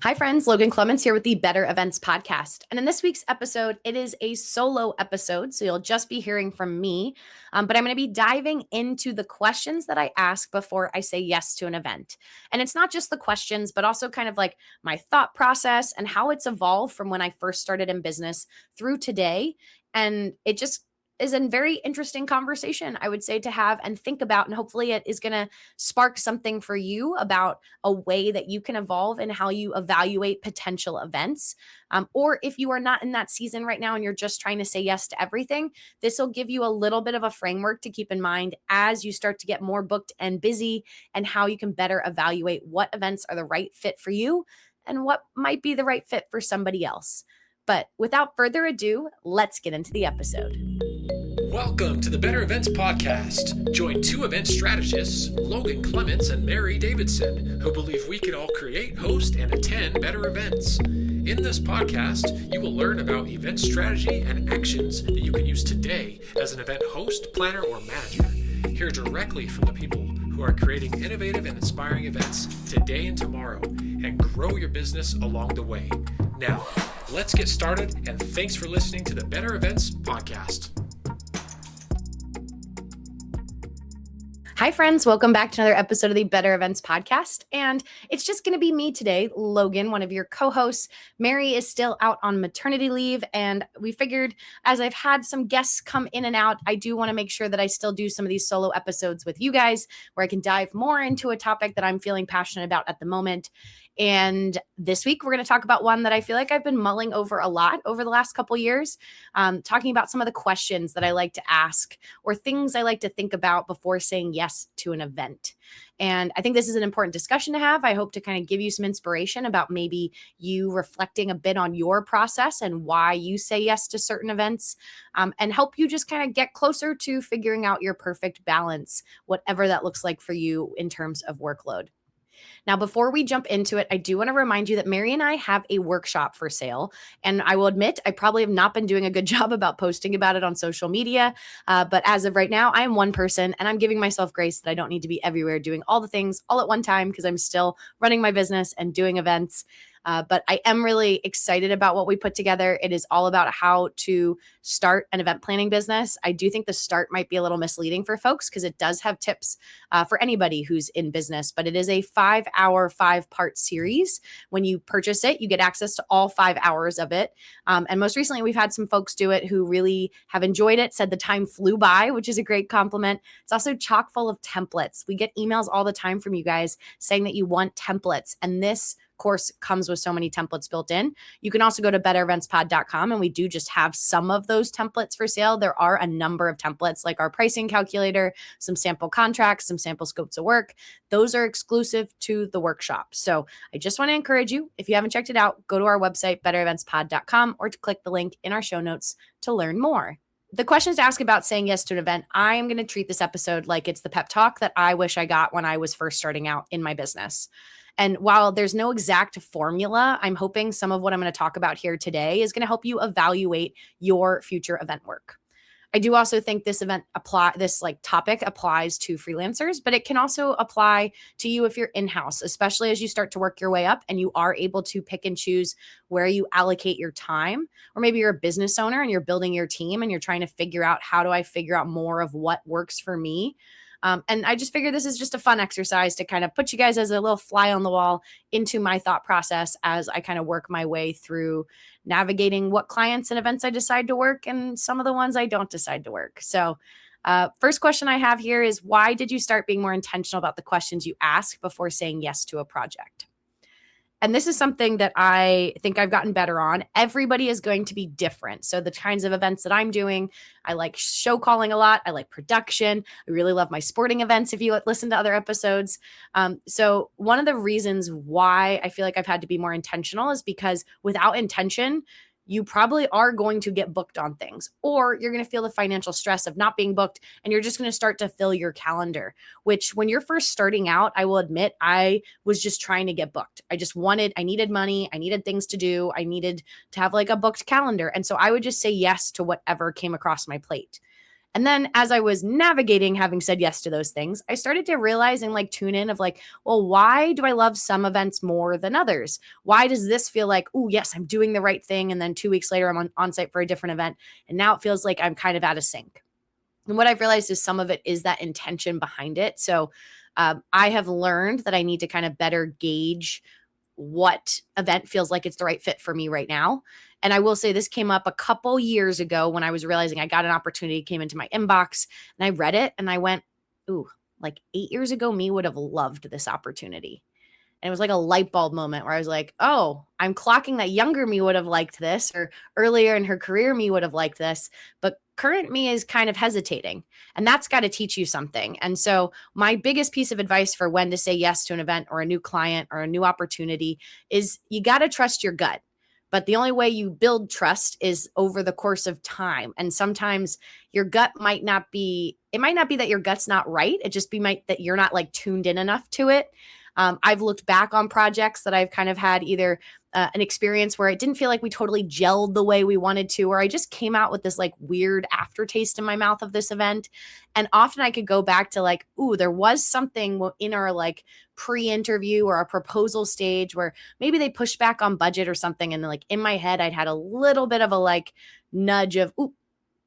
Hi, friends. Logan Clements here with the Better Events podcast. And in this week's episode, it is a solo episode. So you'll just be hearing from me. But I'm going to be diving into the questions that I ask before I say yes to an event. And it's not just the questions, but also kind of like my thought process and how it's evolved from when I first started in business through today. And it just is a very interesting conversation, I would say, to have and think about. And hopefully it is going to spark something for you about a way that you can evolve in how you evaluate potential events. Or if you are not in that season right now and you're just trying to say yes to everything, this will give you a little bit of a framework to keep in mind as you start to get more booked and busy, and how you can better evaluate what events are the right fit for you and what might be the right fit for somebody else. But without further ado, let's get into the episode. Welcome to the Better Events Podcast. Join two event strategists, Logan Clements and Mary Davidson, who believe we can all create, host, and attend better events. In this podcast, you will learn about event strategy and actions that you can use today as an event host, planner, or manager. Hear directly from the people who are creating innovative and inspiring events today and tomorrow, and grow your business along the way. Now, let's get started, and thanks for listening to the Better Events Podcast. Hi, friends. Welcome back to another episode of the Better Events Podcast. And it's just going to be me today, Logan, one of your co-hosts. Mary is still out on maternity leave. And we figured, as I've had some guests come in and out, I do want to make sure that I still do some of these solo episodes with you guys, where I can dive more into a topic that I'm feeling passionate about at the moment. And this week, we're going to talk about one that I feel like I've been mulling over a lot over the last couple years, talking about some of the questions that I like to ask or things I like to think about before saying yes to an event. And I think this is an important discussion to have. I hope to kind of give you some inspiration about maybe you reflecting a bit on your process and why you say yes to certain events, and help you just kind of get closer to figuring out your perfect balance, whatever that looks like for you in terms of workload. Now, before we jump into it, I do want to remind you that Mary and I have a workshop for sale. And I will admit, I probably have not been doing a good job about posting about it on social media. But as of right now, I am one person, and I'm giving myself grace that I don't need to be everywhere doing all the things all at one time, because I'm still running my business and doing events. But I am really excited about what we put together. It is all about how to start an event planning business. I do think the start might be a little misleading for folks, because it does have tips for anybody who's in business, but it is a 5-hour, 5-part series. When you purchase it, you get access to all 5 hours of it. And most recently, we've had some folks do it who really have enjoyed it, said the time flew by, which is a great compliment. It's also chock full of templates. We get emails all the time from you guys saying that you want templates, and this course comes with so many templates built in. You can also go to bettereventspod.com, and we do just have some of those templates for sale. There are a number of templates, like our pricing calculator, some sample contracts, some sample scopes of work. Those are exclusive to the workshop. So I just want to encourage you, if you haven't checked it out, go to our website, bettereventspod.com, or to click the link in our show notes to learn more. The questions to ask about saying yes to an event, I am going to treat this episode like it's the pep talk that I wish I got when I was first starting out in my business. And while there's no exact formula, I'm hoping some of what I'm going to talk about here today is going to help you evaluate your future event work. I do also think this topic applies to freelancers, but it can also apply to you if you're in-house, especially as you start to work your way up and you are able to pick and choose where you allocate your time. Or maybe you're a business owner and you're building your team and you're trying to figure out, how do I figure out more of what works for me? And I just figured this is just a fun exercise to kind of put you guys as a little fly on the wall into my thought process as I kind of work my way through navigating what clients and events I decide to work and some of the ones I don't decide to work. So first question I have here is, why did you start being more intentional about the questions you ask before saying yes to a project? And this is something that I think I've gotten better on. Everybody is going to be different. So the kinds of events that I'm doing, I like show calling a lot. I like production. I really love my sporting events, if you listen to other episodes. So one of the reasons why I feel like I've had to be more intentional is because without intention, you probably are going to get booked on things, or you're going to feel the financial stress of not being booked, and you're just going to start to fill your calendar, which when you're first starting out, I will admit, I was just trying to get booked. I needed money. I needed things to do. I needed to have like a booked calendar. And so I would just say yes to whatever came across my plate. And then as I was navigating having said yes to those things, I started to realize and like tune in of like, well, why do I love some events more than others? Why does this feel like, oh, yes, I'm doing the right thing. And then 2 weeks later, I'm on site for a different event. And now it feels like I'm kind of out of sync. And what I've realized is some of it is that intention behind it. So I have learned that I need to kind of better gauge what event feels like it's the right fit for me right now. And I will say this came up a couple years ago when I was realizing I got an opportunity, came into my inbox, and I read it and I went, ooh, like 8 years ago, me would have loved this opportunity. And it was like a light bulb moment where I was like, oh, I'm clocking that younger me would have liked this, or earlier in her career, me would have liked this. But current me is kind of hesitating. And that's got to teach you something. And so, my biggest piece of advice for when to say yes to an event or a new client or a new opportunity is you got to trust your gut. But the only way you build trust is over the course of time. And sometimes your gut might not be, it might not be that your gut's not right. It just be might that you're not like tuned in enough to it. I've looked back on projects that I've kind of had either an experience where it didn't feel like we totally gelled the way we wanted to, or I just came out with this like weird aftertaste in my mouth of this event. And often I could go back to like, ooh, there was something in our like pre-interview or a proposal stage where maybe they pushed back on budget or something. And like in my head, I'd had a little bit of a like nudge of, ooh,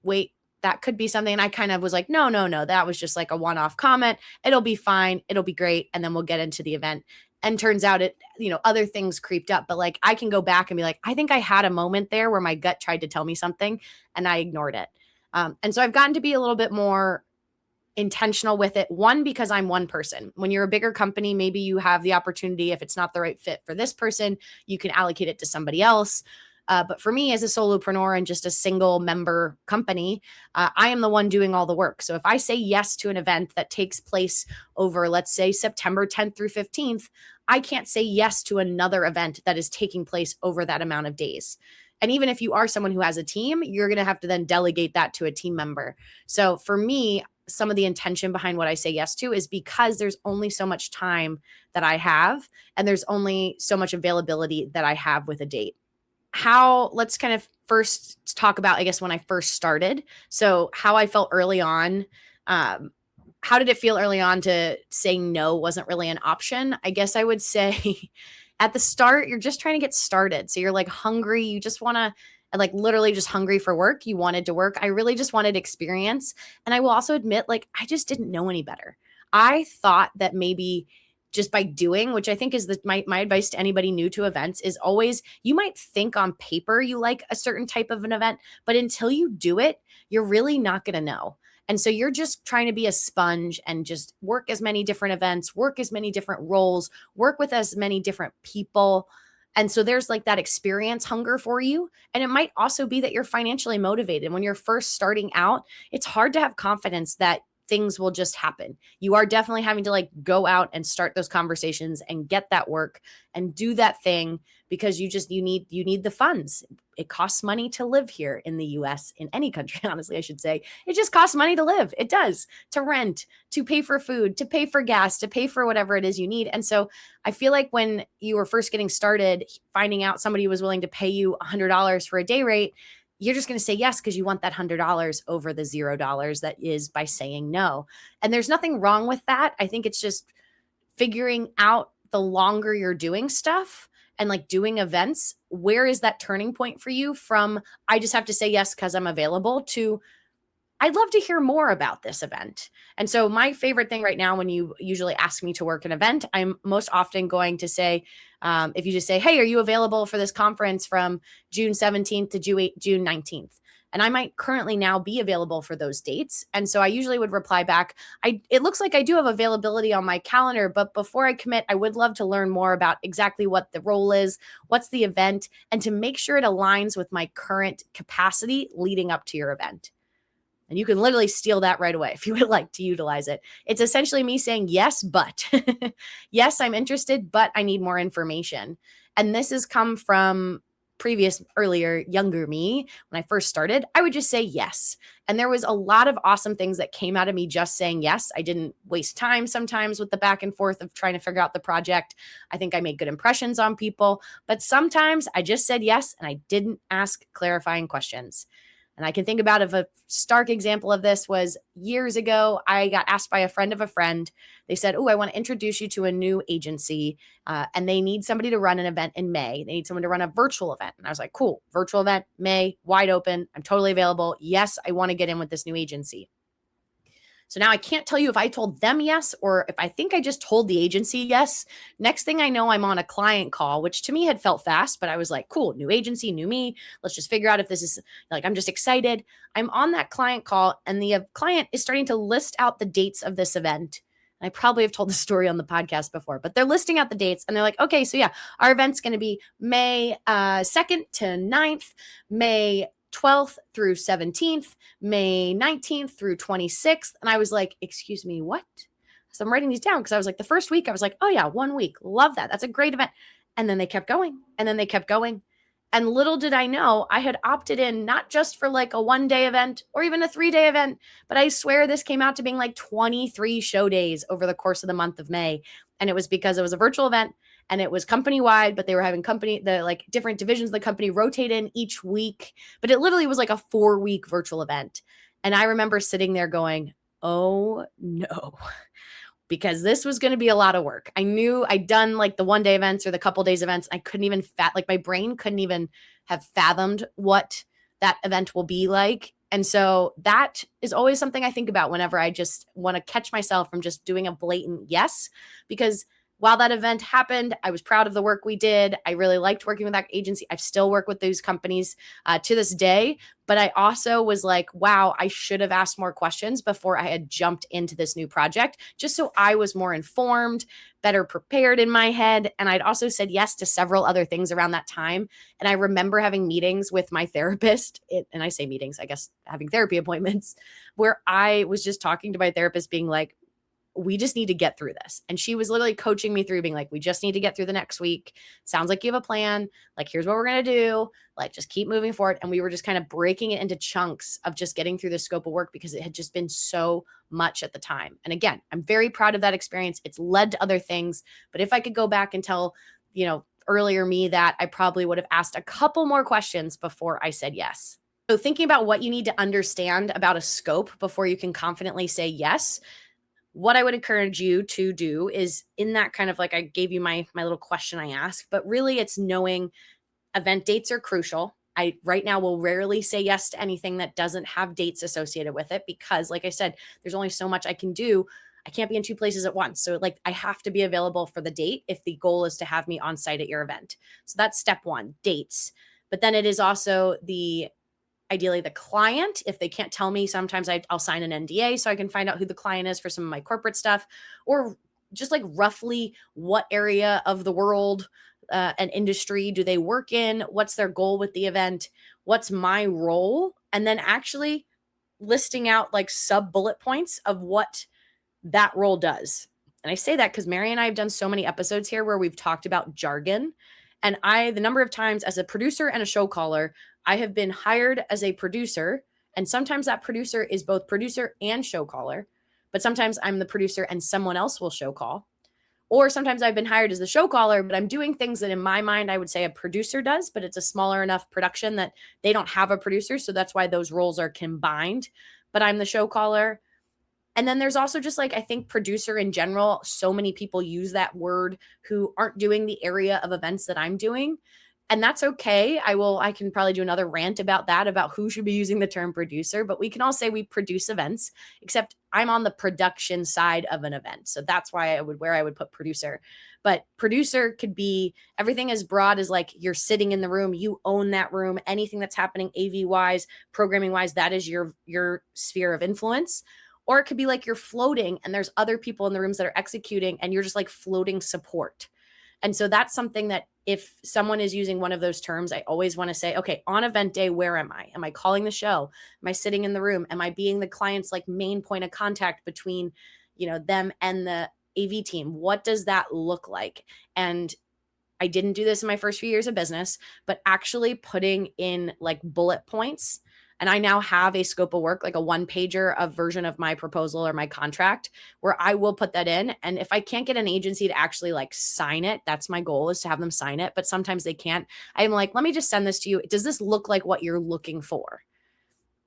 wait, that could be something. And I kind of was like, no, that was just like a one-off comment. It'll be fine. It'll be great. And then we'll get into the event. And turns out it, other things creeped up. But like I can go back and be like, I think I had a moment there where my gut tried to tell me something and I ignored it. And so I've gotten to be a little bit more intentional with it. One, because I'm one person. When you're a bigger company, maybe you have the opportunity, if it's not the right fit for this person, you can allocate it to somebody else. But for me as a solopreneur and just a single member company, I am the one doing all the work. So if I say yes to an event that takes place over, let's say, September 10th through 15th, I can't say yes to another event that is taking place over that amount of days. And even if you are someone who has a team, you're going to have to then delegate that to a team member. So for me, some of the intention behind what I say yes to is because there's only so much time that I have, and there's only so much availability that I have with a date. Let's kind of first talk about, I guess, when I first started. So how I felt early on. How did it feel early on to saying no wasn't really an option? I guess I would say at the start, you're just trying to get started. So you're like hungry. You just want to, like literally just hungry for work. You wanted to work. I really just wanted experience. And I will also admit, like, I just didn't know any better. I thought that maybe just by doing, which I think is my advice to anybody new to events is always, you might think on paper you like a certain type of an event, but until you do it, you're really not going to know. And so you're just trying to be a sponge and just work as many different events, work as many different roles, work with as many different people. And so there's like that experience hunger for you. And it might also be that you're financially motivated. When you're first starting out, it's hard to have confidence that things will just happen. You are definitely having to like go out and start those conversations and get that work and do that thing because you need the funds. It costs money to live here in the US, in any country, honestly, I should say. It just costs money to live. It does, to rent, to pay for food, to pay for gas, to pay for whatever it is you need. And so I feel like when you were first getting started, finding out somebody was willing to pay you $100 for a day rate, you're just going to say yes because you want that $100 over the $0 that is by saying no. And there's nothing wrong with that. I think it's just figuring out the longer you're doing stuff and like doing events, where is that turning point for you from I just have to say yes because I'm available to I'd love to hear more about this event. And so my favorite thing right now, when you usually ask me to work an event, I'm most often going to say, if you just say, hey, are you available for this conference from June 17th to June 19th? And I might currently now be available for those dates. And so I usually would reply back, it looks like I do have availability on my calendar, but before I commit, I would love to learn more about exactly what the role is, what's the event, and to make sure it aligns with my current capacity leading up to your event. And you can literally steal that right away if you would like to utilize it. It's essentially me saying, yes, but yes, I'm interested, but I need more information. And this has come from earlier, younger me. When I first started, I would just say yes. And there was a lot of awesome things that came out of me just saying yes. I didn't waste time sometimes with the back and forth of trying to figure out the project. I think I made good impressions on people, but sometimes I just said yes and I didn't ask clarifying questions. And I can think about if a stark example of this was years ago, I got asked by a friend of a friend. They said, oh, I want to introduce you to a new agency and they need somebody to run an event in May. They need someone to run a virtual event. And I was like, cool, virtual event, May, wide open. I'm totally available. Yes, I want to get in with this new agency. So now I can't tell you if I told them yes or if I think I just told the agency yes. Next thing I know, I'm on a client call, which to me had felt fast, but I was like, cool, new agency, new me. Let's just figure out if this is like, I'm just excited. I'm on that client call and the client is starting to list out the dates of this event. I probably have told the story on the podcast before, but they're listing out the dates and they're like, okay, so yeah, our event's going to be May 2nd to 9th, May 12th through 17th, May 19th through 26th. And I was like, excuse me, what? So I'm writing these down because I was like, the first week, I was like, oh yeah, 1 week. Love that. That's a great event. And then they kept going and then they kept going. And little did I know, I had opted in not just for like a 1-day event or even a 3-day event, but I swear this came out to being like 23 show days over the course of the month of May. And it was because it was a virtual event and it was company wide, but they were having the like different divisions of the company rotate in each week. But it literally was like a 4-week virtual event. And I remember sitting there going, oh no, because this was going to be a lot of work. I knew I'd done like the 1-day events or the couple days events. I couldn't even like my brain couldn't even have fathomed what that event will be like. And so that is always something I think about whenever I just want to catch myself from just doing a blatant yes, because while that event happened, I was proud of the work we did. I really liked working with that agency. I've still worked with those companies to this day. But I also was like, wow, I should have asked more questions before I had jumped into this new project, just so I was more informed, better prepared in my head. And I'd also said yes to several other things around that time. And I remember having meetings with my therapist, and I say meetings, I guess having therapy appointments, where I was just talking to my therapist being like, we just need to get through this. And she was literally coaching me through being like, we just need to get through the next week. Sounds like you have a plan. Like, here's what we're going to do. Like, just keep moving forward. And we were just kind of breaking it into chunks of just getting through the scope of work because it had just been so much at the time. And again, I'm very proud of that experience. It's led to other things. But if I could go back and tell, earlier me that, I probably would have asked a couple more questions before I said yes. So thinking about what you need to understand about a scope before you can confidently say yes, what I would encourage you to do is in that kind of like, I gave you my little question I asked, but really it's knowing event dates are crucial. I right now will rarely say yes to anything that doesn't have dates associated with it because like I said, there's only so much I can do. I can't be in 2 places at once. So like I have to be available for the date if the goal is to have me on site at your event. So that's step 1, dates. But then it is also ideally the client. If they can't tell me, sometimes I'll sign an NDA so I can find out who the client is for some of my corporate stuff, or just like roughly what area of the world and industry do they work in? What's their goal with the event? What's my role? And then actually listing out like sub bullet points of what that role does. And I say that because Mary and I have done so many episodes here where we've talked about jargon. And the number of times as a producer and a show caller, I have been hired as a producer, and sometimes that producer is both producer and show caller, but sometimes I'm the producer and someone else will show call. Or sometimes I've been hired as the show caller, but I'm doing things that in my mind I would say a producer does, but it's a smaller enough production that they don't have a producer. So that's why those roles are combined, but I'm the show caller. And then there's also just like, I think producer in general, so many people use that word who aren't doing the area of events that I'm doing. And that's okay. I can probably do another rant about that, about who should be using the term producer, but we can all say we produce events, except I'm on the production side of an event. So that's why where I would put producer. But producer could be everything as broad as like you're sitting in the room, you own that room, anything that's happening AV wise, programming wise, that is your sphere of influence. Or it could be like you're floating and there's other people in the rooms that are executing and you're just like floating support. And so that's something that if someone is using one of those terms, I always want to say, okay, on event day, where am I? Am I calling the show? Am I sitting in the room? Am I being the client's like main point of contact between, them and the AV team? What does that look like? And I didn't do this in my first few years of business, but actually putting in like bullet points. And I now have a scope of work, like a 1-pager of version of my proposal or my contract where I will put that in. And if I can't get an agency to actually like sign it, that's my goal, is to have them sign it. But sometimes they can't. I'm like, let me just send this to you. Does this look like what you're looking for?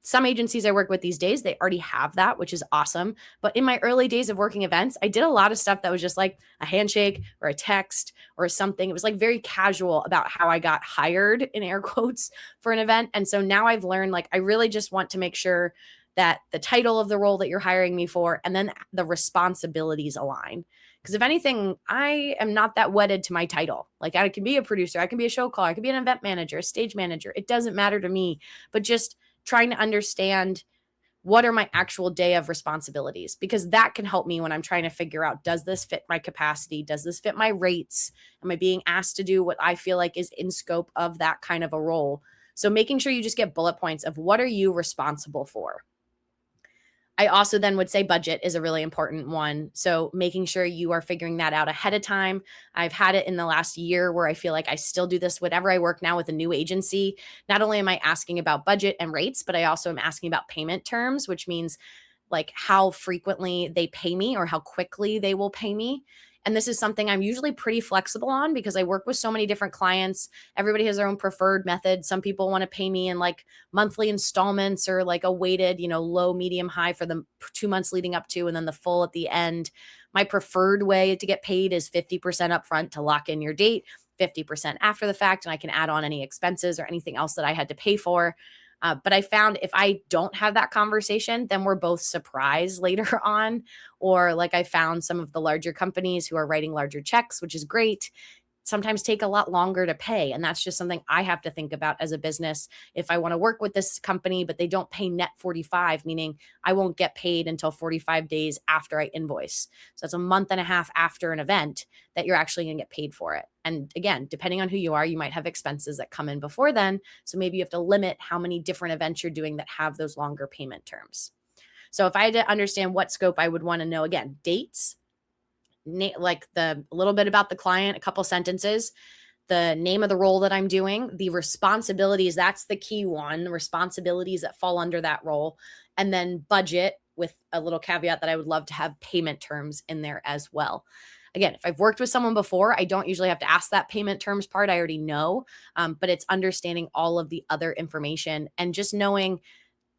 Some agencies I work with these days, they already have that, which is awesome. But in my early days of working events, I did a lot of stuff that was just like a handshake or a text or something. It was like very casual about how I got hired, in air quotes, for an event. And so now I've learned, like, I really just want to make sure that the title of the role that you're hiring me for and then the responsibilities align. Because if anything, I am not that wedded to my title. Like, I can be a producer, I can be a show caller, I can be an event manager, a stage manager. It doesn't matter to me, but just trying to understand what are my actual day of responsibilities, because that can help me when I'm trying to figure out, does this fit my capacity? Does this fit my rates? Am I being asked to do what I feel like is in scope of that kind of a role? So making sure you just get bullet points of what are you responsible for. I also then would say budget is a really important one. So making sure you are figuring that out ahead of time. I've had it in the last year where I feel like I still do this whenever I work now with a new agency. Not only am I asking about budget and rates, but I also am asking about payment terms, which means like how frequently they pay me or how quickly they will pay me. And this is something I'm usually pretty flexible on because I work with so many different clients. Everybody has their own preferred method. Some people want to pay me in like monthly installments or like a weighted, low, medium, high for the 2 months leading up to, and then the full at the end. My preferred way to get paid is 50% upfront to lock in your date, 50% after the fact, and I can add on any expenses or anything else that I had to pay for. But I found if I don't have that conversation, then we're both surprised later on. Or like I found some of the larger companies who are writing larger checks, which is great, sometimes take a lot longer to pay. And that's just something I have to think about as a business. If I want to work with this company, but they don't pay net 45, meaning I won't get paid until 45 days after I invoice. So that's a month and a half after an event that you're actually going to get paid for it. And again, depending on who you are, you might have expenses that come in before then. So maybe you have to limit how many different events you're doing that have those longer payment terms. So if I had to understand what scope, I would want to know, again, dates, like a little bit about the client, a couple sentences, the name of the role that I'm doing, the responsibilities, that's the key one, responsibilities that fall under that role, and then budget, with a little caveat that I would love to have payment terms in there as well. Again, if I've worked with someone before, I don't usually have to ask that payment terms part. I already know, but it's understanding all of the other information and just knowing,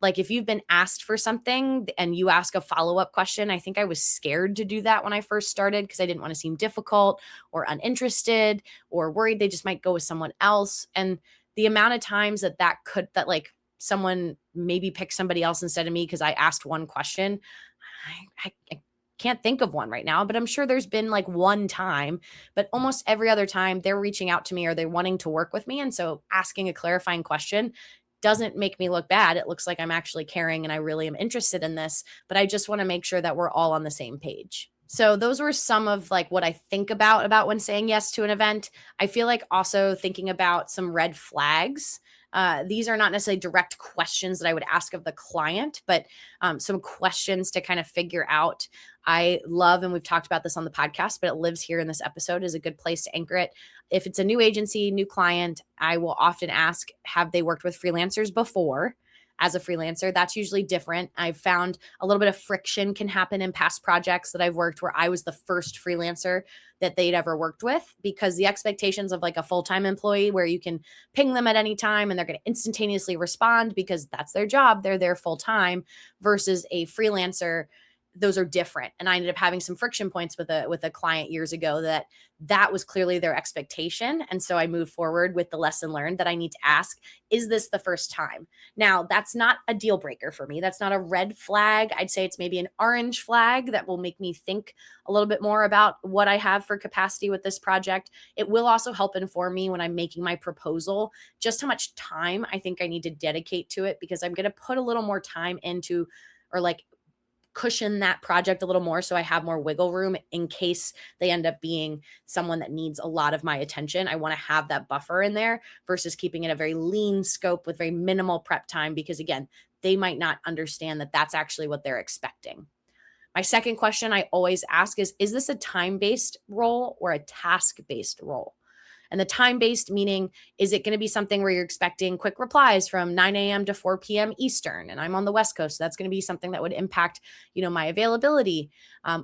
like, if you've been asked for something and you ask a follow-up question. I think I was scared to do that when I first started because I didn't want to seem difficult or uninterested or worried they just might go with someone else. And the amount of times that like someone maybe picked somebody else instead of me because I asked one question, I can't think of one right now, but I'm sure there's been like one time, but almost every other time they're reaching out to me or they're wanting to work with me. And so asking a clarifying question doesn't make me look bad. It looks like I'm actually caring and I really am interested in this, but I just want to make sure that we're all on the same page. So those were some of like what I think about when saying yes to an event. I feel like also thinking about some red flags. These are not necessarily direct questions that I would ask of the client, but some questions to kind of figure out. I love, and we've talked about this on the podcast, but it lives here in this episode, is a good place to anchor it. If it's a new agency, new client, I will often ask, have they worked with freelancers before? As a freelancer, that's usually different. I've found a little bit of friction can happen in past projects that I've worked where I was the first freelancer that they'd ever worked with, because the expectations of like a full-time employee where you can ping them at any time and they're going to instantaneously respond because that's their job, they're there full-time, versus a freelancer, those are different. And I ended up having some friction points with a client years ago that was clearly their expectation. And so I moved forward with the lesson learned that I need to ask, is this the first time? Now, that's not a deal breaker for me. That's not a red flag. I'd say it's maybe an orange flag that will make me think a little bit more about what I have for capacity with this project. It will also help inform me when I'm making my proposal, just how much time I think I need to dedicate to it, because I'm going to put a little more time into, or like cushion that project a little more so I have more wiggle room in case they end up being someone that needs a lot of my attention. I want to have that buffer in there versus keeping it a very lean scope with very minimal prep time, because again, they might not understand that that's actually what they're expecting. My second question I always ask is this a time-based role or a task-based role? And the time-based meaning, is it going to be something where you're expecting quick replies from 9 a.m. to 4 p.m. Eastern? And I'm on the West Coast, so that's going to be something that would impact, my availability.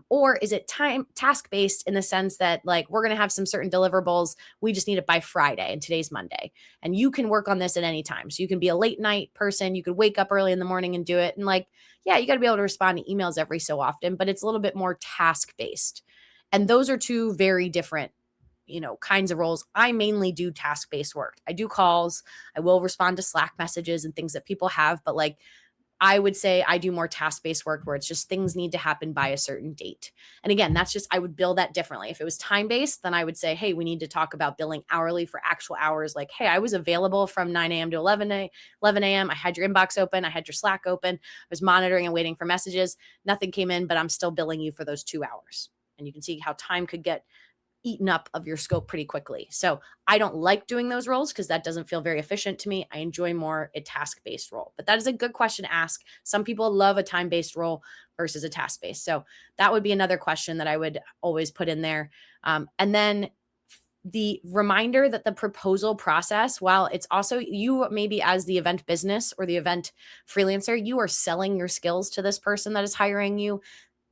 Or is it task-based in the sense that like we're going to have some certain deliverables, we just need it by Friday, and today's Monday. And you can work on this at any time. So you can be a late night person, you could wake up early in the morning and do it. And like, yeah, you got to be able to respond to emails every so often, but it's a little bit more task-based. And those are two very different kinds of roles. I mainly do task-based work. I do calls. I will respond to Slack messages and things that people have, but like I would say I do more task-based work where it's just things need to happen by a certain date. And again, that's just, I would bill that differently. If it was time-based, then I would say, hey, we need to talk about billing hourly for actual hours. Like, hey, I was available from 9 a.m. to 11 a.m. I had your inbox open. I had your Slack open. I was monitoring and waiting for messages. Nothing came in, but I'm still billing you for those 2 hours. And you can see how time could get eaten up of your scope pretty quickly. So I don't like doing those roles because that doesn't feel very efficient to me. I enjoy more a task-based role, but that is a good question to ask. Some people love a time-based role versus a task-based. So that would be another question that I would always put in there. And then the reminder that the proposal process, while it's also you maybe as the event business or the event freelancer, you are selling your skills to this person that is hiring you.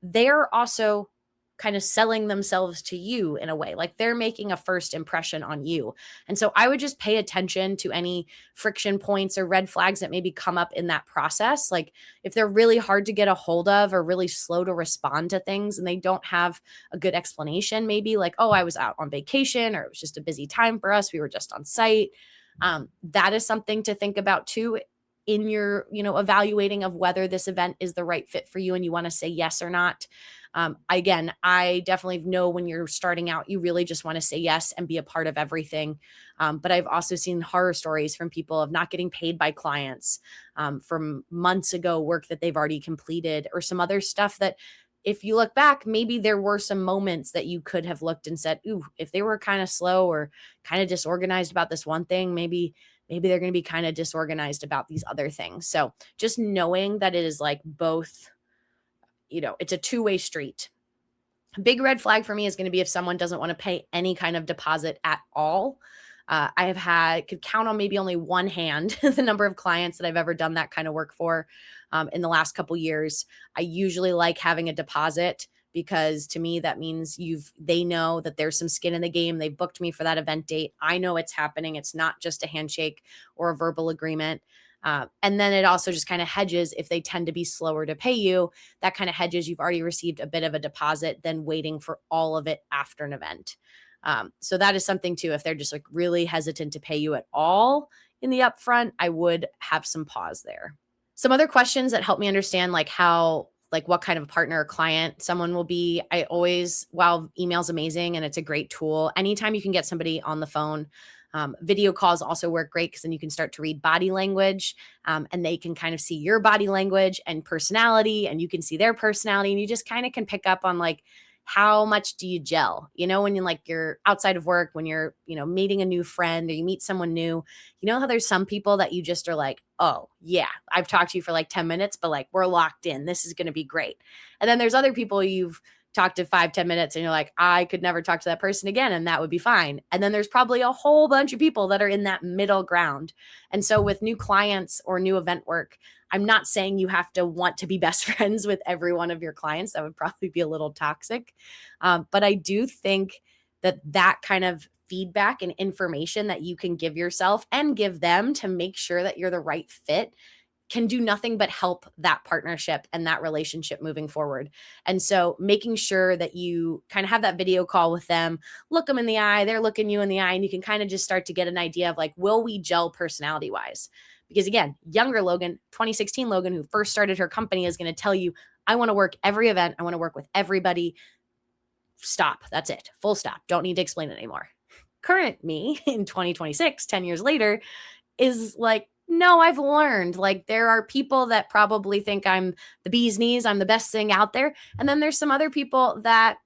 They're also kind of selling themselves to you in a way, like they're making a first impression on you. And so I would just pay attention to any friction points or red flags that maybe come up in that process. Like if they're really hard to get a hold of or really slow to respond to things and they don't have a good explanation, maybe like, oh, I was out on vacation or it was just a busy time for us, we were just on site. That is something to think about too in your, evaluating of whether this event is the right fit for you and you want to say yes or not. Again, I definitely know when you're starting out, you really just want to say yes and be a part of everything. But I've also seen horror stories from people of not getting paid by clients from months ago, work that they've already completed, or some other stuff that if you look back, maybe there were some moments that you could have looked and said, ooh, if they were kind of slow or kind of disorganized about this one thing, maybe they're going to be kind of disorganized about these other things. So just knowing that it is like both, it's a two-way street. Big red flag for me is going to be if someone doesn't want to pay any kind of deposit at all. Could count on maybe only one hand the number of clients that I've ever done that kind of work for in the last couple years. I usually like having a deposit because to me, that means they know that there's some skin in the game. They booked me for that event date. I know it's happening. It's not just a handshake or a verbal agreement. And then it also just kind of hedges if they tend to be slower to pay you. That kind of hedges you've already received a bit of a deposit than waiting for all of it after an event. So that is something too. If they're just like really hesitant to pay you at all in the upfront, I would have some pause there. Some other questions that help me understand what kind of partner or client someone will be. While email's amazing and it's a great tool, anytime you can get somebody on the phone, video calls also work great because then you can start to read body language and they can kind of see your body language and personality and you can see their personality and you just kind of can pick up on like, how much do you gel? When you're outside of work, when you're, meeting a new friend or you meet someone new, how there's some people that you just are like, oh yeah, I've talked to you for like 10 minutes, but like we're locked in. This is going to be great. And then there's other people you've talked to 5-10 minutes and you're like, I could never talk to that person again. And that would be fine. And then there's probably a whole bunch of people that are in that middle ground. And so with new clients or new event work, I'm not saying you have to want to be best friends with every one of your clients. That would probably be a little toxic. But I do think that kind of feedback and information that you can give yourself and give them to make sure that you're the right fit can do nothing but help that partnership and that relationship moving forward. And so making sure that you kind of have that video call with them, look them in the eye, they're looking you in the eye, and you can kind of just start to get an idea of like, will we gel personality wise? Because again, younger Logan, 2016 Logan, who first started her company, is going to tell you, I want to work every event. I want to work with everybody. Stop. That's it. Full stop. Don't need to explain it anymore. Current me in 2026, 10 years later, is like, no, I've learned like there are people that probably think I'm the bee's knees, I'm the best thing out there. And then there's some other people that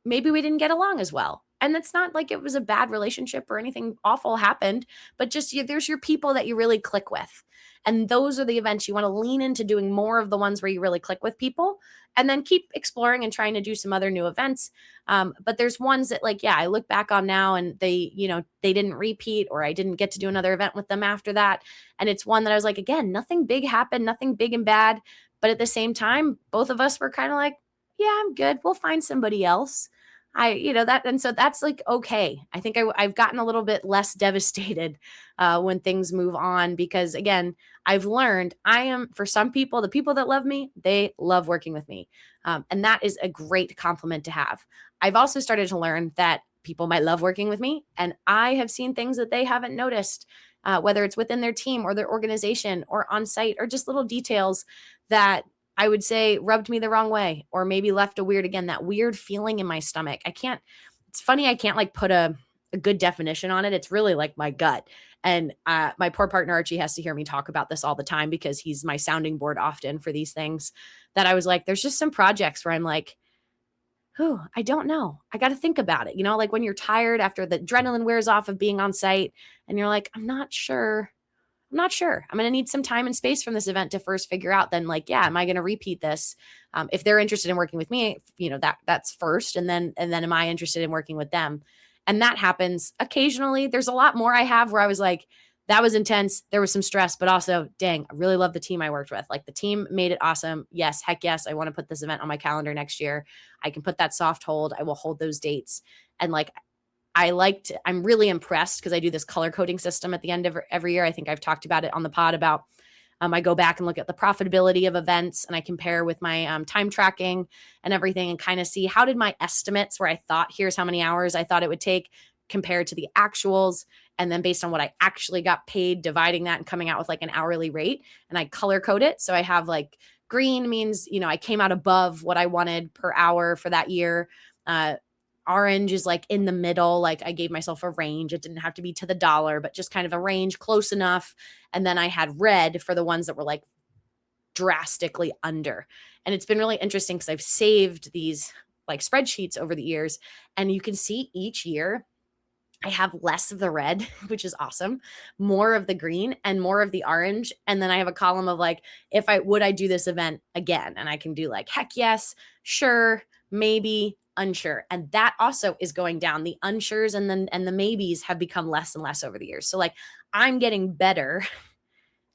maybe we didn't get along as well. And it's not like it was a bad relationship or anything awful happened, but just there's your people that you really click with. And those are the events you want to lean into doing more of, the ones where you really click with people and then keep exploring and trying to do some other new events. But there's ones that like, yeah, I look back on now and they, they didn't repeat, or I didn't get to do another event with them after that. And it's one that I was like, again, nothing big happened, nothing big and bad. But at the same time, both of us were kind of like, yeah, I'm good. We'll find somebody else. That, and so that's like, okay. I think I've gotten a little bit less devastated when things move on, because again, I've learned for some people, the people that love me, they love working with me. And that is a great compliment to have. I've also started to learn that people might love working with me, and I have seen things that they haven't noticed, whether it's within their team or their organization or on site, or just little details that I would say rubbed me the wrong way, or maybe left that weird feeling in my stomach. It's funny, I can't like put a good definition on it. It's really like my gut. And my poor partner, Archie, has to hear me talk about this all the time because he's my sounding board often for these things, that I was like, there's just some projects where I'm like, oh, I don't know. I got to think about it. Like when you're tired after the adrenaline wears off of being on site and you're like, I'm not sure. I'm going to need some time and space from this event to first figure out then, like, yeah, am I going to repeat this? If they're interested in working with me, that's first. And then am I interested in working with them? And that happens occasionally. There's a lot more I have where I was like, that was intense. There was some stress, but also, dang, I really love the team I worked with. Like the team made it awesome. Yes. Heck yes. I want to put this event on my calendar next year. I can put that soft hold. I will hold those dates. And like, I'm really impressed because I do this color coding system at the end of every year. I think I've talked about it on the pod about, I go back and look at the profitability of events, and I compare with my time tracking and everything, and kind of see how did my estimates where I thought, here's how many hours I thought it would take compared to the actuals. And then based on what I actually got paid, dividing that and coming out with like an hourly rate, and I color code it. So I have like green means, I came out above what I wanted per hour for that year. Orange is like in the middle. Like I gave myself a range. It didn't have to be to the dollar, but just kind of a range close enough. And then I had red for the ones that were like drastically under. And it's been really interesting because I've saved these like spreadsheets over the years, and you can see each year I have less of the red, which is awesome, more of the green and more of the orange. And then I have a column of like, would I do this event again? And I can do like, heck yes, sure, maybe, unsure. And that also is going down. The unsures and the maybes have become less and less over the years. So like I'm getting better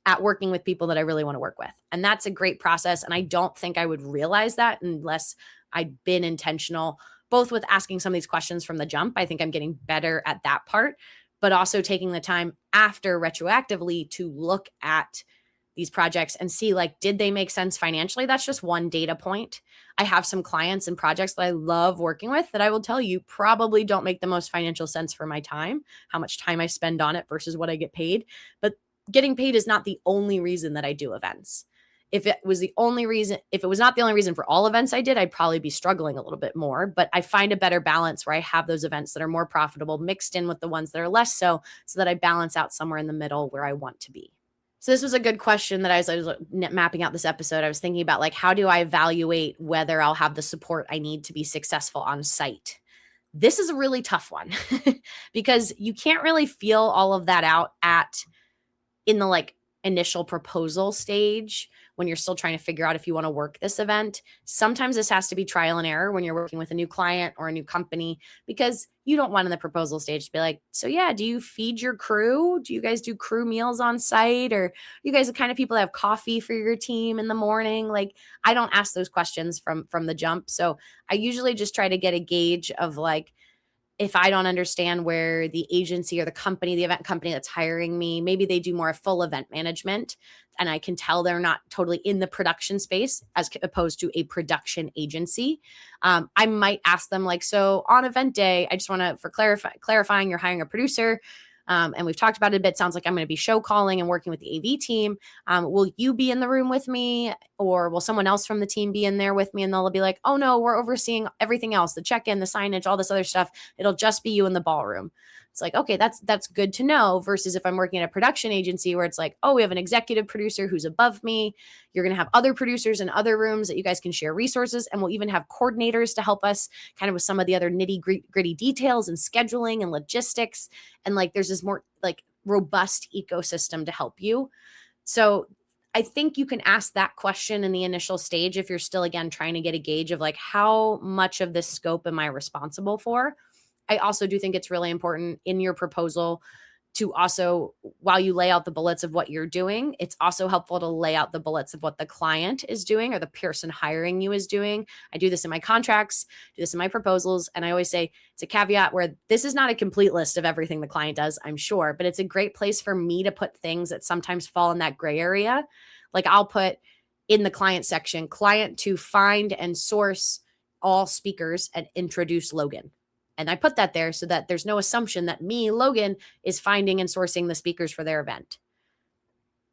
at working with people that I really want to work with. And that's a great process. And I don't think I would realize that unless I'd been intentional, both with asking some of these questions from the jump. I think I'm getting better at that part, but also taking the time after retroactively to look at these projects and see like, did they make sense financially? That's just one data point. I have some clients and projects that I love working with that I will tell you probably don't make the most financial sense for my time, how much time I spend on it versus what I get paid. But getting paid is not the only reason that I do events. If it was not the only reason for all events I did, I'd probably be struggling a little bit more. But I find a better balance where I have those events that are more profitable mixed in with the ones that are less so that I balance out somewhere in the middle where I want to be. So this was a good question that I was mapping out this episode. I was thinking about like, how do I evaluate whether I'll have the support I need to be successful on site? This is a really tough one because you can't really feel all of that out in the like initial proposal stage when you're still trying to figure out if you want to work this event. Sometimes this has to be trial and error when you're working with a new client or a new company, because you don't want in the proposal stage to be like, so yeah, do you feed your crew? Do you guys do crew meals on site? Or you guys are the kind of people that have coffee for your team in the morning? Like I don't ask those questions from the jump. So I usually just try to get a gauge of like, if I don't understand where the agency or the event company that's hiring me, maybe they do more full event management, and I can tell they're not totally in the production space as opposed to a production agency. I might ask them like, so on event day, I just want to, for clarifying, you're hiring a producer. And we've talked about it a bit. Sounds like I'm going to be show calling and working with the AV team. Will you be in the room with me, or will someone else from the team be in there with me? And they'll be like, oh no, we're overseeing everything else, the check-in, the signage, all this other stuff. It'll just be you in the ballroom. It's like, okay, that's good to know, versus if I'm working at a production agency where it's like, oh, we have an executive producer who's above me. You're going to have other producers in other rooms that you guys can share resources. And we'll even have coordinators to help us kind of with some of the other nitty gritty details and scheduling and logistics. And like, there's this more like robust ecosystem to help you. So I think you can ask that question in the initial stage if you're still, again, trying to get a gauge of like, how much of this scope am I responsible for? I also do think it's really important in your proposal to also, while you lay out the bullets of what you're doing, it's also helpful to lay out the bullets of what the client is doing or the person hiring you is doing. I do this in my contracts, do this in my proposals. And I always say it's a caveat where this is not a complete list of everything the client does, I'm sure, but it's a great place for me to put things that sometimes fall in that gray area. Like I'll put in the client section, client to find and source all speakers and introduce Logan. And I put that there so that there's no assumption that me, Logan, is finding and sourcing the speakers for their event.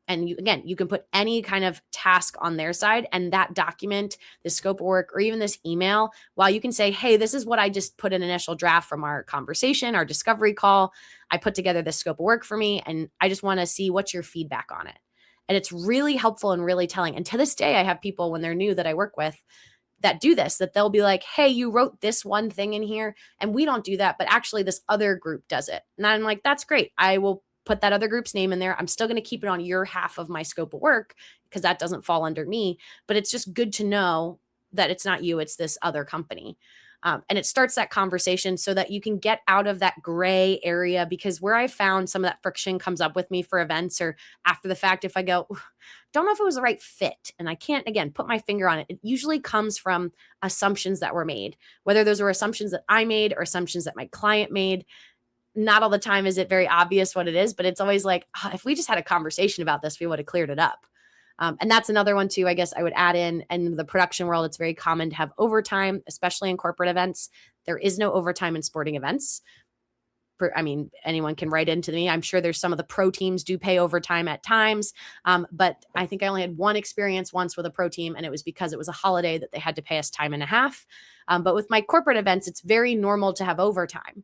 And you can put any kind of task on their side, and that document, the scope of work, or even this email, while you can say, hey, this is what I just put an initial draft from our conversation, our discovery call. I put together this scope of work for me, and I just want to see what's your feedback on it. And it's really helpful and really telling. And to this day, I have people when they're new that I work with that do this, that they'll be like, hey, you wrote this one thing in here and we don't do that, but actually this other group does it. And I'm like, that's great. I will put that other group's name in there. I'm still going to keep it on your half of my scope of work because that doesn't fall under me, but it's just good to know that it's not you, it's this other company. And it starts that conversation so that you can get out of that gray area, because where I found some of that friction comes up with me for events or after the fact, if I go, don't know if it was the right fit, and I can't, again, put my finger on it, it usually comes from assumptions that were made, whether those were assumptions that I made or assumptions that my client made. Not all the time is it very obvious what it is, but it's always like, if we just had a conversation about this, we would have cleared it up. And that's another one too, I guess I would add in the production world, it's very common to have overtime, especially in corporate events. There is no overtime in sporting events. Anyone can write into me. I'm sure there's some of the pro teams do pay overtime at times. But I think I only had one experience once with a pro team, and it was because it was a holiday that they had to pay us time and a half. But with my corporate events, it's very normal to have overtime.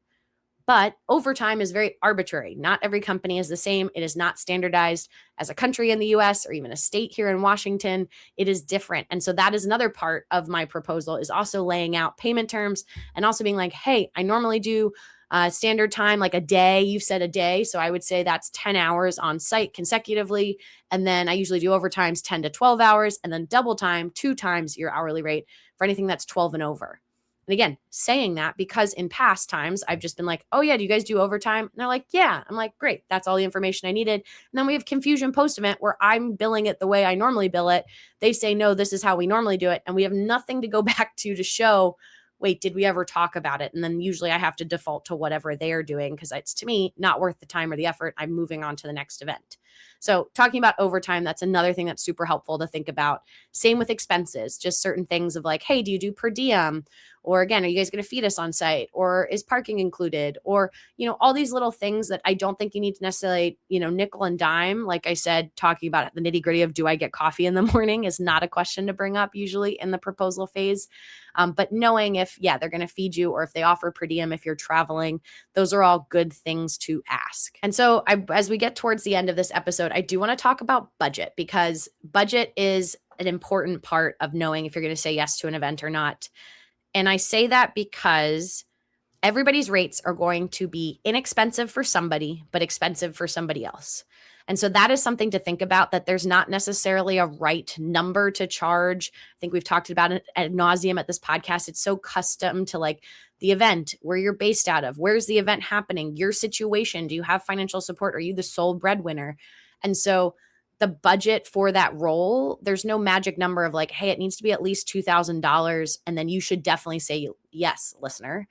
But overtime is very arbitrary. Not every company is the same. It is not standardized as a country in the US or even a state here in Washington. It is different. And so that is another part of my proposal, is also laying out payment terms and also being like, hey, I normally do standard time, like a day. You've said a day. So I would say that's 10 hours on site consecutively. And then I usually do overtimes 10 to 12 hours, and then double time 2 times your hourly rate for anything that's 12 and over. And again, saying that because in past times, I've just been like, oh yeah, do you guys do overtime? And they're like, yeah. I'm like, great. That's all the information I needed. And then we have confusion post-event where I'm billing it the way I normally bill it. They say, no, this is how we normally do it. And we have nothing to go back to show, wait, did we ever talk about it? And then usually I have to default to whatever they're doing because it's, to me, not worth the time or the effort. I'm moving on to the next event. So talking about overtime, that's another thing that's super helpful to think about. Same with expenses, just certain things of like, hey, do you do per diem? Or again, are you guys going to feed us on site? Or is parking included? Or, all these little things that I don't think you need to necessarily, nickel and dime. Like I said, talking about the nitty gritty of do I get coffee in the morning is not a question to bring up usually in the proposal phase. But knowing if, they're going to feed you or if they offer per diem if you're traveling, those are all good things to ask. And so as we get towards the end of this episode, I do want to talk about budget, because budget is an important part of knowing if you're going to say yes to an event or not. And I say that because everybody's rates are going to be inexpensive for somebody, but expensive for somebody else. And so that is something to think about, that there's not necessarily a right number to charge. I think we've talked about it ad nauseum at this podcast. It's so custom to like the event, where you're based out of, where's the event happening, your situation, do you have financial support? Are you the sole breadwinner? And so the budget for that role, there's no magic number of like, hey, it needs to be at least $2,000. And then you should definitely say yes, listener.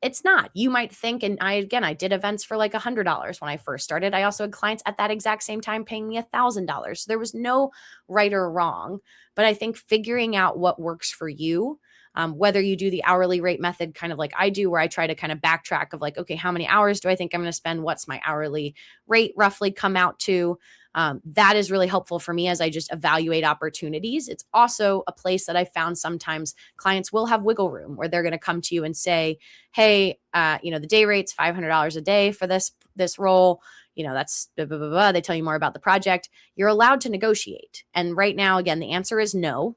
It's not. You might think, and I did events for like $100 when I first started. I also had clients at that exact same time paying me $1,000. So there was no right or wrong, but I think figuring out what works for you, whether you do the hourly rate method, kind of like I do, where I try to kind of backtrack of like, okay, how many hours do I think I'm going to spend? What's my hourly rate roughly come out to? That is really helpful for me as I just evaluate opportunities. It's also a place that I found sometimes clients will have wiggle room where they're going to come to you and say, hey, the day rate's $500 a day for this role. That's blah, blah, blah, blah. They tell you more about the project. You're allowed to negotiate. And right now, again, the answer is no.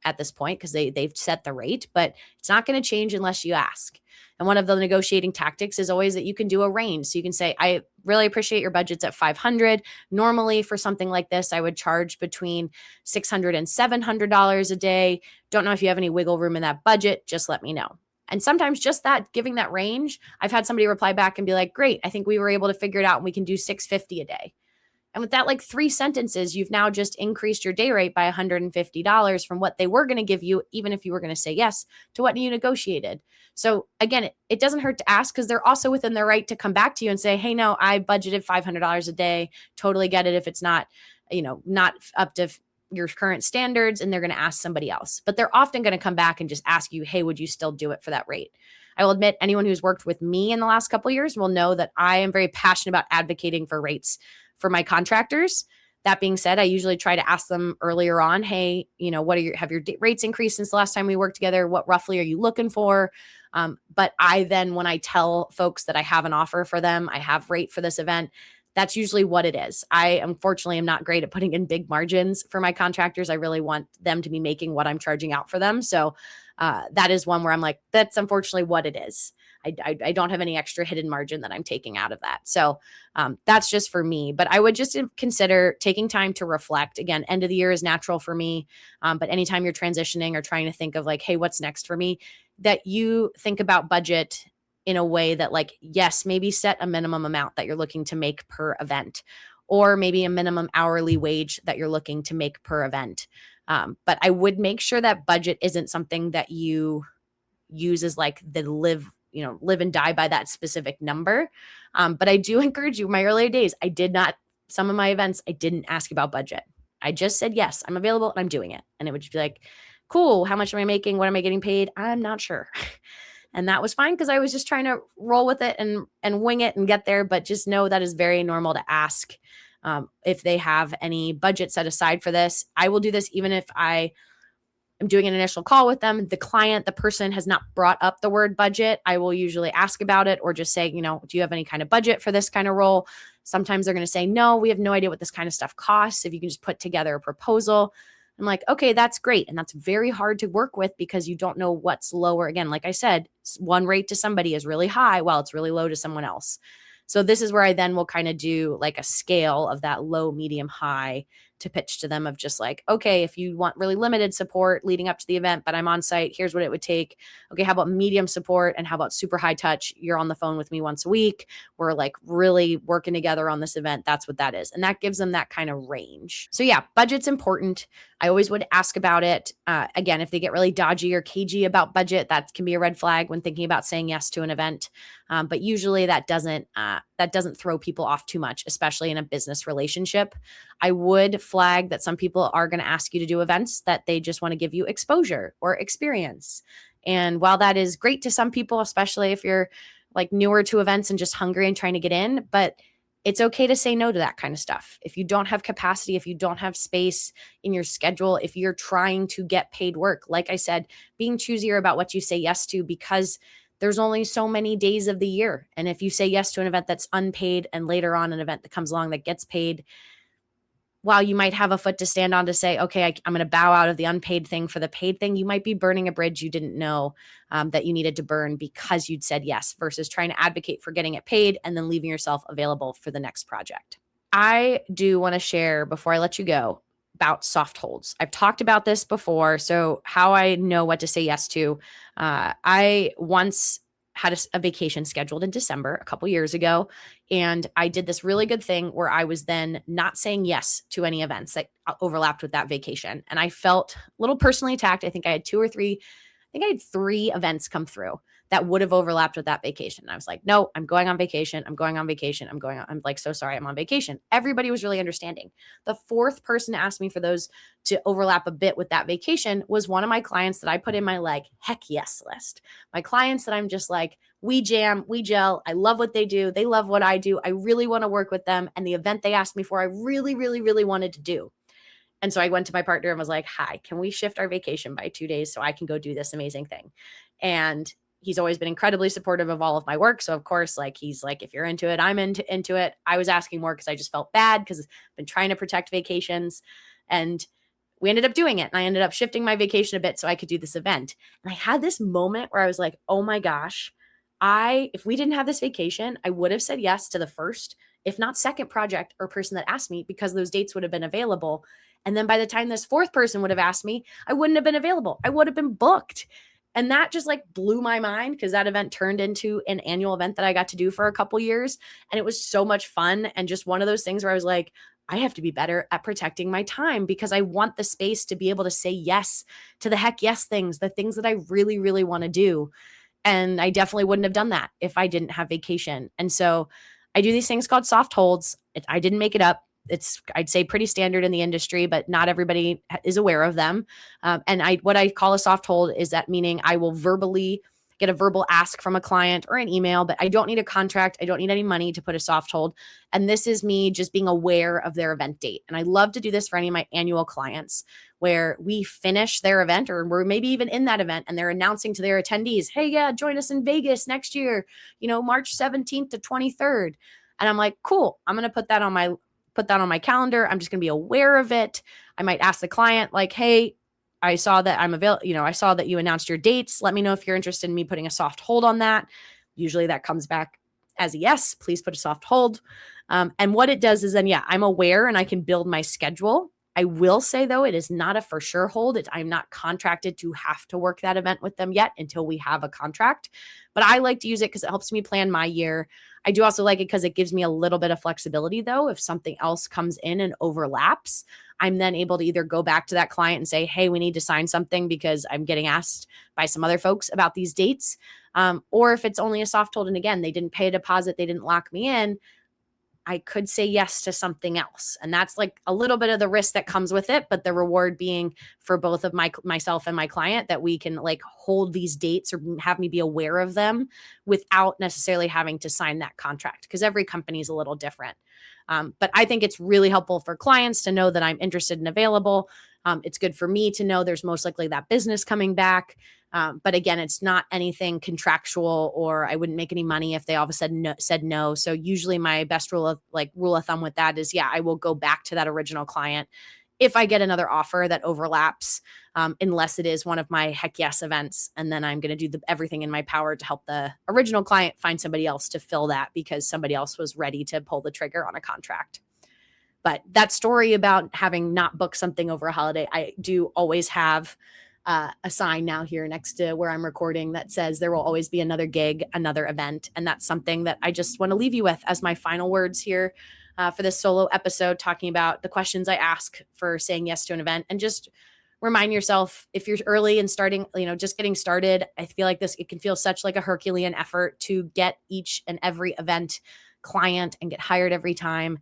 at this point because they've set the rate, but it's not going to change unless you ask. And one of the negotiating tactics is always that you can do a range. So you can say, I really appreciate your budget's at 500. Normally for something like this, I would charge between $600 and $700 a day. Don't know if you have any wiggle room in that budget. Just let me know. And sometimes just that, giving that range, I've had somebody reply back and be like, great, I think we were able to figure it out and we can do $650 a day. And with that, like 3 sentences, you've now just increased your day rate by $150 from what they were going to give you, even if you were going to say yes, to what you negotiated. So again, it doesn't hurt to ask because they're also within their right to come back to you and say, hey, no, I budgeted $500 a day. Totally get it if it's not, not up to your current standards, and they're going to ask somebody else. But they're often going to come back and just ask you, hey, would you still do it for that rate? I will admit, anyone who's worked with me in the last couple of years will know that I am very passionate about advocating for rates for my contractors. That being said, I usually try to ask them earlier on, hey, have your rates increased since the last time we worked together? What roughly are you looking for? But I then, when I tell folks that I have an offer for them, I have rate for this event, that's usually what it is. I unfortunately am not great at putting in big margins for my contractors. I really want them to be making what I'm charging out for them. So that is one where I'm like, that's unfortunately what it is. I don't have any extra hidden margin that I'm taking out of that. So that's just for me. But I would just consider taking time to reflect. Again, end of the year is natural for me. But anytime you're transitioning or trying to think of like, hey, what's next for me, that you think about budget in a way that like, yes, maybe set a minimum amount that you're looking to make per event, or maybe a minimum hourly wage that you're looking to make per event. But I would make sure that budget isn't something that you use as like the live and die by that specific number. But I do encourage you, my earlier days, some of my events, I didn't ask about budget. I just said, yes, I'm available and I'm doing it. And it would just be like, cool. How much am I making? What am I getting paid? I'm not sure. And that was fine because I was just trying to roll with it and wing it and get there. But just know that is very normal to ask if they have any budget set aside for this. I will do this even if I am doing an initial call with them. The person has not brought up the word budget. I will usually ask about it or just say, do you have any kind of budget for this kind of role? Sometimes they're going to say, no, we have no idea what this kind of stuff costs. If you can just put together a proposal. I'm like, okay, that's great. And that's very hard to work with because you don't know what's lower. Again, like I said, one rate to somebody is really high while it's really low to someone else. So this is where I then will kind of do like a scale of that low, medium, high to pitch to them of just like, okay, if you want really limited support leading up to the event, but I'm on site, here's what it would take. Okay, how about medium support and how about super high touch? You're on the phone with me once a week. We're like really working together on this event. That's what that is. And that gives them that kind of range. So yeah, budget's important. I always would ask about it. Again, if they get really dodgy or cagey about budget, that can be a red flag when thinking about saying yes to an event. But usually that doesn't throw people off too much, especially in a business relationship. I would flag that some people are going to ask you to do events that they just want to give you exposure or experience. And while that is great to some people, especially if you're like newer to events and just hungry and trying to get in, but it's okay to say no to that kind of stuff. If you don't have capacity, if you don't have space in your schedule, if you're trying to get paid work, like I said, being choosier about what you say yes to, because there's only so many days of the year. And if you say yes to an event that's unpaid and later on an event that comes along that gets paid, while you might have a foot to stand on to say, okay, I'm going to bow out of the unpaid thing for the paid thing, you might be burning a bridge you didn't know that you needed to burn because you'd said yes, versus trying to advocate for getting it paid and then leaving yourself available for the next project. I do want to share before I let you go about soft holds. I've talked about this before. So how I know what to say yes to. I once had a vacation scheduled in December a couple years ago. And I did this really good thing where I was then not saying yes to any events that overlapped with that vacation. And I felt a little personally attacked. I think I had three events come through that would have overlapped with that vacation. And I was like, no, I'm going on vacation. I'm like, so sorry, I'm on vacation. Everybody was really understanding. The fourth person to ask me for those to overlap a bit with that vacation was one of my clients that I put in my like, heck yes list. My clients that I'm just like, we jam, we gel. I love what they do. They love what I do. I really want to work with them. And the event they asked me for, I really, really, really wanted to do. And so I went to my partner and was like, hi, can we shift our vacation by 2 days so I can go do this amazing thing? And he's always been incredibly supportive of all of my work. So of course, like, he's like, if you're into it, I'm into it. I was asking more because I just felt bad because I've been trying to protect vacations. And we ended up doing it. And I ended up shifting my vacation a bit so I could do this event. And I had this moment where I was like, oh my gosh, if we didn't have this vacation, I would have said yes to the first, if not second project or person that asked me, because those dates would have been available. And then by the time this fourth person would have asked me, I wouldn't have been available. I would have been booked. And that just like blew my mind, because that event turned into an annual event that I got to do for a couple years. And it was so much fun. And just one of those things where I was like, I have to be better at protecting my time, because I want the space to be able to say yes to the heck yes things, the things that I really, really want to do. And I definitely wouldn't have done that if I didn't have vacation. And so I do these things called soft holds. I didn't make it up. It's, I'd say, pretty standard in the industry, but not everybody is aware of them. And what I call a soft hold is that, meaning I will verbally get a verbal ask from a client or an email, but I don't need a contract. I don't need any money to put a soft hold. And this is me just being aware of their event date. And I love to do this for any of my annual clients, where we finish their event, or we're maybe even in that event, and they're announcing to their attendees, hey, yeah, join us in Vegas next year, March 17th to 23rd. And I'm like, cool, I'm going to put that on my calendar. I'm just going to be aware of it. I might ask the client, like, hey, I saw that I'm available. I saw that you announced your dates. Let me know if you're interested in me putting a soft hold on that. Usually that comes back as a yes, please put a soft hold. And what it does is then, yeah, I'm aware and I can build my schedule. I will say, though, it is not a for sure hold. I'm not contracted to have to work that event with them yet until we have a contract. But I like to use it because it helps me plan my year. I do also like it because it gives me a little bit of flexibility, though. If something else comes in and overlaps, I'm then able to either go back to that client and say, hey, we need to sign something because I'm getting asked by some other folks about these dates. Or if it's only a soft hold, and again, they didn't pay a deposit, they didn't lock me in, I could say yes to something else. And that's like a little bit of the risk that comes with it, but the reward being for both of myself and my client, that we can like hold these dates or have me be aware of them without necessarily having to sign that contract, because every company is a little different. But I think it's really helpful for clients to know that I'm interested and available. It's good for me to know there's most likely that business coming back. But again, it's not anything contractual, or I wouldn't make any money if they all of a sudden said no. So usually my best rule of thumb with that is, yeah, I will go back to that original client if I get another offer that overlaps, unless it is one of my heck yes events. And then I'm going to do everything in my power to help the original client find somebody else to fill that, because somebody else was ready to pull the trigger on a contract. But that story about having not booked something over a holiday, I do always have a sign now here next to where I'm recording that says there will always be another gig, another event. And that's something that I just want to leave you with as my final words here for this solo episode, talking about the questions I ask for saying yes to an event. And just remind yourself, if you're early and starting, just getting started, I feel like it can feel such like a Herculean effort to get each and every event client and get hired every time.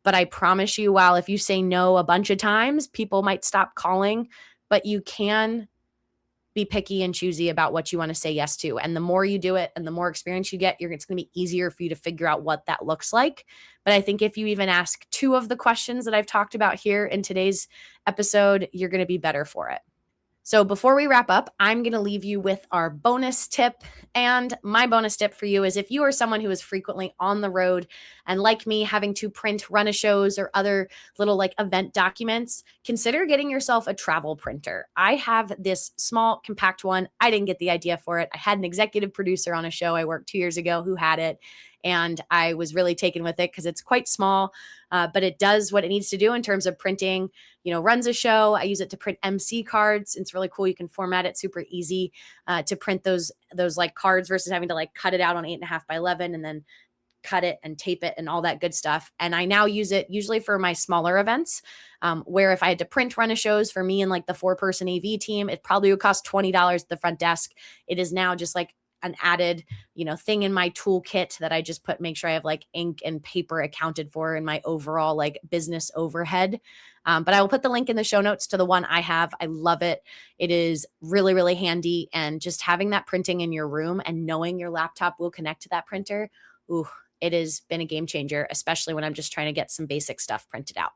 But I promise you, while if you say no a bunch of times, people might stop calling, but you can be picky and choosy about what you want to say yes to. And the more you do it and the more experience you get, it's going to be easier for you to figure out what that looks like. But I think if you even ask 2 of the questions that I've talked about here in today's episode, you're going to be better for it. So before we wrap up, I'm going to leave you with our bonus tip. And my bonus tip for you is, if you are someone who is frequently on the road and, like me, having to print run-a-shows or other little like event documents, consider getting yourself a travel printer. I have this small compact one. I didn't get the idea for it. I had an executive producer on a show I worked 2 years ago who had it. And I was really taken with it because it's quite small, but it does what it needs to do in terms of printing, runs a show. I use it to print MC cards. It's really cool. You can format it super easy to print those like cards versus having to like cut it out on 8.5 by 11 and then cut it and tape it and all that good stuff. And I now use it usually for my smaller events, where if I had to print run-a-shows for me and like the 4-person AV team, it probably would cost $20 at the front desk. It is now just like an added, thing in my toolkit that I just make sure I have like ink and paper accounted for in my overall like business overhead. But I will put the link in the show notes to the one I have. I love it. It is really, really handy. And just having that printing in your room and knowing your laptop will connect to that printer, it has been a game changer, especially when I'm just trying to get some basic stuff printed out.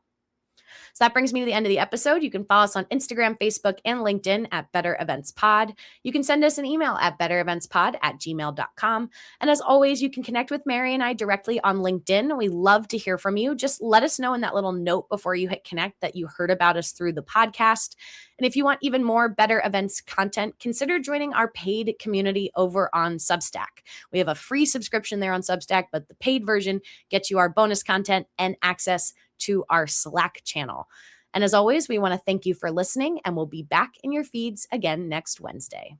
So that brings me to the end of the episode. You can follow us on Instagram, Facebook, and LinkedIn at Better Events Pod. You can send us an email at bettereventspod@gmail.com. And as always, you can connect with Mary and I directly on LinkedIn. We love to hear from you. Just let us know in that little note before you hit connect that you heard about us through the podcast. And if you want even more Better Events content, consider joining our paid community over on Substack. We have a free subscription there on Substack, but the paid version gets you our bonus content and access to our Slack channel. And as always, we want to thank you for listening, and we'll be back in your feeds again next Wednesday.